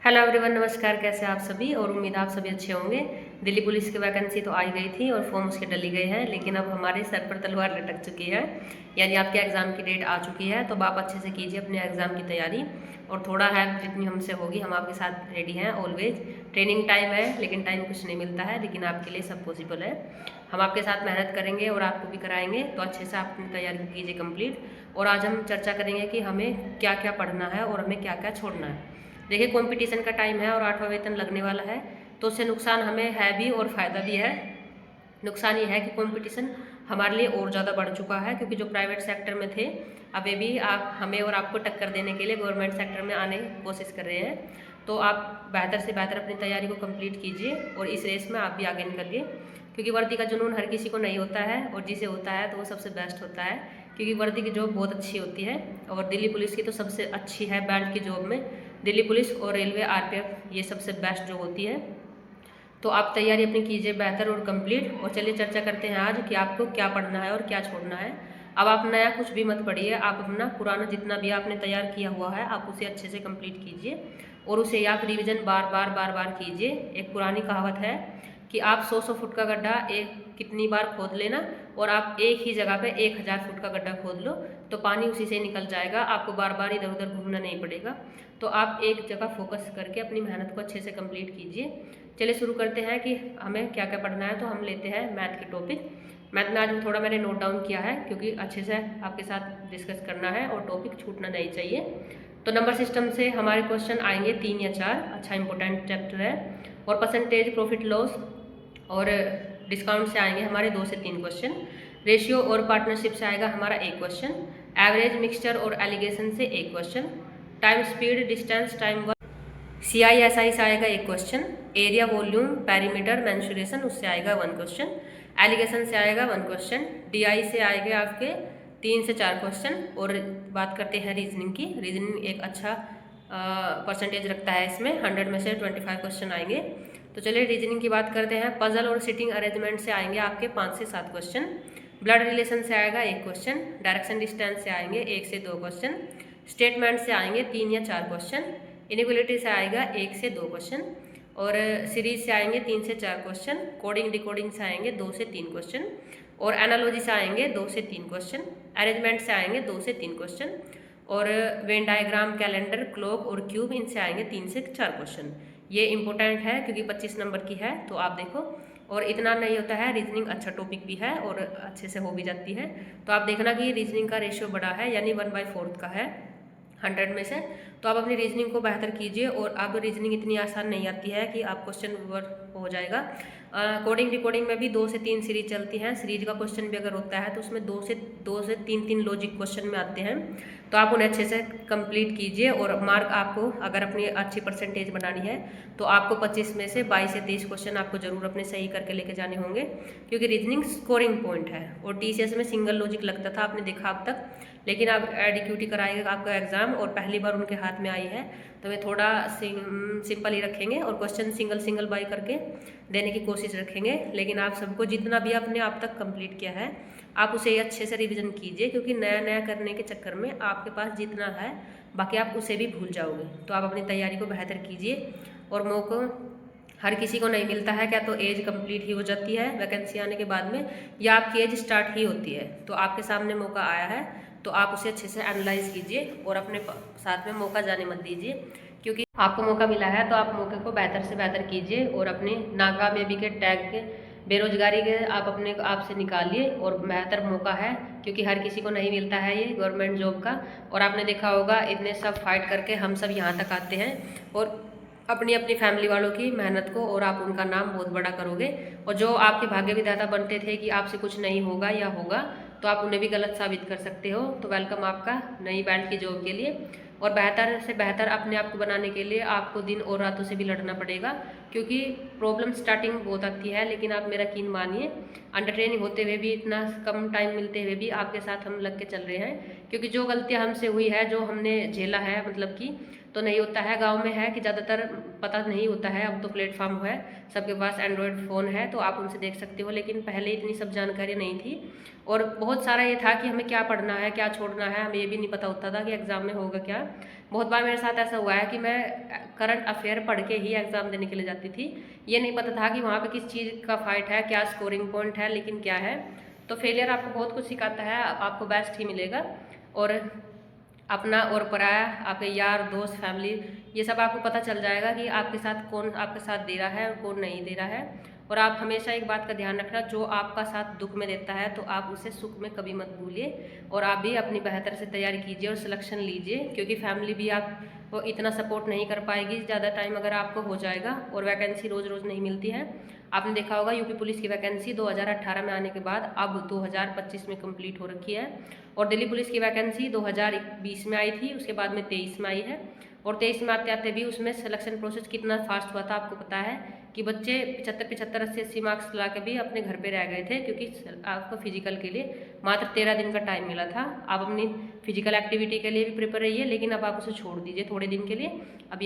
Hello everyone, नमस्कार। कैसे आप सभी? और उम्मीद आप सभी अच्छे होंगे। दिल्ली पुलिस की वैकेंसी तो आई गई थी और फॉर्म उसके डली गए हैं, लेकिन अब हमारे सर पर तलवार लटक चुकी है, यानी आपके एग्ज़ाम की डेट आ चुकी है। तो अब आप अच्छे से कीजिए अपने एग्ज़ाम की तैयारी और थोड़ा हेल्प जितनी हमसे होगी हम आपके साथ रेडी हैं ऑलवेज। ट्रेनिंग टाइम है लेकिन टाइम कुछ नहीं मिलता है, लेकिन आपके लिए सब पॉसिबल है। हम आपके साथ मेहनत करेंगे और आपको भी कराएंगे, तो अच्छे से आप अपनी तैयारी कीजिए कंप्लीट। और आज हम चर्चा करेंगे कि हमें क्या क्या पढ़ना है और हमें क्या क्या छोड़ना है। देखिए, कंपटीशन का टाइम है और 8वां वेतन लगने वाला है, तो उससे नुकसान हमें है भी और फ़ायदा भी है। नुकसान ये है कि कंपटीशन हमारे लिए और ज़्यादा बढ़ चुका है, क्योंकि जो प्राइवेट सेक्टर में थे अब ये भी आप हमें और आपको टक्कर देने के लिए गवर्नमेंट सेक्टर में आने की कोशिश कर रहे हैं। तो आप बेहतर से बेहतर अपनी तैयारी को कंप्लीट कीजिए और इस रेस में आप भी आगे निकलिए, क्योंकि वर्दी का जुनून हर किसी को नहीं होता है, और जिसे होता है तो वो सबसे बेस्ट होता है, क्योंकि वर्दी की जॉब बहुत अच्छी होती है। और दिल्ली पुलिस की तो सबसे अच्छी है बेल्ट की जॉब में। दिल्ली पुलिस और रेलवे, आरपीएफ, ये सबसे बेस्ट जो होती है। तो आप तैयारी अपनी कीजिए बेहतर और कंप्लीट। और चलिए चर्चा करते हैं आज कि आपको क्या पढ़ना है और क्या छोड़ना है। अब आप नया कुछ भी मत पढ़िए, आप अपना पुराना जितना भी आपने तैयार किया हुआ है आप उसे अच्छे से कंप्लीट कीजिए और उसे आप रिवीजन बार बार कीजिए। एक पुरानी कहावत है कि आप 100 फुट का गड्ढा एक कितनी बार खोद लेना, और आप एक ही जगह पे 1000 फुट का गड्ढा खोद लो तो पानी उसी से निकल जाएगा, आपको बार बार इधर उधर घूमना नहीं पड़ेगा। तो आप एक जगह फोकस करके अपनी मेहनत को अच्छे से कंप्लीट कीजिए। चलिए शुरू करते हैं कि हमें क्या क्या पढ़ना है। तो हम लेते हैं मैथ के टॉपिक। मैथ में आज थोड़ा मैंने नोट डाउन किया है, क्योंकि अच्छे से आपके साथ डिस्कस करना है और टॉपिक छूटना नहीं चाहिए। तो नंबर सिस्टम से हमारे क्वेश्चन आएंगे 3 या 4, अच्छा इंपॉर्टेंट चैप्टर है। और परसेंटेज, प्रॉफिट लॉस और डिस्काउंट से आएंगे हमारे 2 से 3 क्वेश्चन। रेशियो और पार्टनरशिप से आएगा हमारा एक क्वेश्चन। एवरेज, मिक्सचर और एलिगेशन से एक question. Time, speed, distance, time work, CISI से आएगा एक question. Area, volume, perimeter, mensuration, उससे आएगा 1 क्वेश्चन। एलिगेशन से आएगा 1 क्वेश्चन। DI से आएंगे आपके 3 से 4 क्वेश्चन। और बात करते हैं रीजनिंग की। रीजनिंग एक अच्छा परसेंटेज रखता है, इसमें 100 में से 25 क्वेश्चन आएंगे। तो चलिए रीजनिंग की बात करते हैं। पजल और सिटिंग अरेंजमेंट से आएंगे आपके 5 से 7 क्वेश्चन। ब्लड रिलेशन से आएगा 1 क्वेश्चन। डायरेक्शन डिस्टेंस से आएंगे 1 से 2 क्वेश्चन। स्टेटमेंट से आएंगे 3 या 4 क्वेश्चन। इनिक्वलिटी से आएगा 1 से 2 क्वेश्चन। और सीरीज से आएंगे 3 से 4 क्वेश्चन। कोडिंग डिकोडिंग से आएंगे 2 से 3 क्वेश्चन। और एनालॉजी से आएंगे 2 से 3 क्वेश्चन। अरेंजमेंट से आएंगे 2 से 3 क्वेश्चन। और वेन डायग्राम, कैलेंडर, क्लॉक और क्यूब, इनसे आएंगे 3 से 4 क्वेश्चन। ये इंपॉर्टेंट है क्योंकि 25 नंबर की है, तो आप देखो। और इतना नहीं होता है, रीजनिंग अच्छा टॉपिक भी है और अच्छे से हो भी जाती है। तो आप देखना कि रीजनिंग का रेशियो बड़ा है, यानी 1/4 का है 100 में से। तो आप अपनी रीजनिंग को बेहतर कीजिए। और अब रीजनिंग इतनी आसान नहीं आती है कि आप क्वेश्चन हो जाएगा। कोडिंग डिकोडिंग में भी 2 से 3 सीरीज चलती हैं। सीरीज का क्वेश्चन भी अगर होता है तो उसमें 2 से 3 लॉजिक क्वेश्चन में आते हैं, तो आप उन्हें अच्छे से कंप्लीट कीजिए। और मार्क आपको अगर अपनी अच्छी परसेंटेज बनानी है तो आपको 25 में से 22 से 23 क्वेश्चन आपको जरूर अपने सही करके लेके जाने होंगे, क्योंकि रीजनिंग स्कोरिंग पॉइंट है। और TCS में सिंगल लॉजिक लगता था, आपने देखा अब तक, लेकिन अब एडीक्यूटी कराएगा आपका एग्जाम और पहली बार उनके हाथ में आई है, तो वे थोड़ा सिंपल ही रखेंगे और क्वेश्चन सिंगल बाई करके देने की कोशिश रखेंगे। लेकिन आप सबको जितना भी आपने अब तक कंप्लीट किया है आप उसे अच्छे से रिवीजन कीजिए, क्योंकि नया नया करने के चक्कर में आपके पास जितना है बाकी आप उसे भी भूल जाओगे। तो आप अपनी तैयारी को बेहतर कीजिए। और मौका हर किसी को नहीं मिलता है, क्या तो एज कंप्लीट ही हो जाती है वैकेंसी आने के बाद में, या आपकी एज स्टार्ट ही होती है। तो आपके सामने मौका आया है तो आप उसे अच्छे से एनालाइज कीजिए और अपने साथ में मौका जाने मत दीजिए, क्योंकि आपको मौका मिला है तो आप मौके को बेहतर से बेहतर कीजिए। और अपने नाकामयाबी के टैग के, बेरोजगारी के आप अपने आप से निकालिए। और बेहतर मौका है, क्योंकि हर किसी को नहीं मिलता है ये गवर्नमेंट जॉब का। और आपने देखा होगा इतने सब फाइट करके हम सब यहाँ तक आते हैं, और अपनी अपनी फैमिली वालों की मेहनत को और आप उनका नाम बहुत बड़ा करोगे। और जो आपके भाग्य विधाता बनते थे कि आपसे कुछ नहीं होगा या होगा, तो आप उन्हें भी गलत साबित कर सकते हो। तो वेलकम आपका नई बेल्ट की जॉब के लिए। और बेहतर से बेहतर अपने आप को बनाने के लिए आपको दिन और रातों से भी लड़ना पड़ेगा, क्योंकि प्रॉब्लम स्टार्टिंग बहुत आती है। लेकिन आप मेरा यकीन मानिए, अंडर ट्रेनिंग होते हुए भी, इतना कम टाइम मिलते हुए भी आपके साथ हम लग के चल रहे हैं, क्योंकि जो गलतियां हमसे हुई है, जो हमने झेला है मतलब कि, तो नहीं होता है। गांव में है कि ज़्यादातर पता नहीं होता है, अब तो प्लेटफॉर्म है, सबके पास एंड्रॉयड फ़ोन है तो आप उनसे देख सकते हो, लेकिन पहले इतनी सब जानकारी नहीं थी। और बहुत सारा ये था कि हमें क्या पढ़ना है क्या छोड़ना है, हमें ये भी नहीं पता होता था कि एग्ज़ाम में होगा क्या। बहुत बार मेरे साथ ऐसा हुआ है कि मैं करंट अफेयर पढ़ के ही एग्ज़ाम देने के लिए जाती थी, ये नहीं पता था कि वहाँ पर किस चीज़ का फाइट है, क्या स्कोरिंग पॉइंट है, लेकिन क्या है। तो फेलियर आपको बहुत कुछ सिखाता है, आपको बेस्ट ही मिलेगा। और अपना और पराया, आपके यार दोस्त फैमिली, ये सब आपको पता चल जाएगा कि आपके साथ कौन आपका साथ दे रहा है और कौन नहीं दे रहा है। और आप हमेशा एक बात का ध्यान रखना, जो आपका साथ दुख में देता है तो आप उसे सुख में कभी मत भूलिए। और आप भी अपनी बेहतर से तैयारी कीजिए और सिलेक्शन लीजिए, क्योंकि फैमिली भी आपको इतना सपोर्ट नहीं कर पाएगी ज़्यादा टाइम अगर आपको हो जाएगा। और वैकेंसी रोज़ रोज़ नहीं मिलती है। आपने देखा होगा यूपी पुलिस की वैकेंसी 2018 में आने के बाद अब 2025 में कंप्लीट हो रखी है। और दिल्ली पुलिस की वैकेंसी 2020 में आई थी, उसके बाद में 23 में आई है। और 23 में आते आते भी उसमें सिलेक्शन प्रोसेस कितना फास्ट हुआ था आपको पता है, कि बच्चे 75 80 मार्क्स ला के भी अपने घर पे रह गए थे, क्योंकि आपको फिजिकल के लिए मात्र 13 दिन का टाइम मिला था। आप अपनी फिजिकल एक्टिविटी के लिए भी प्रिपेयर रहिए, लेकिन अब आप उसे छोड़ दीजिए थोड़े दिन के लिए। अभी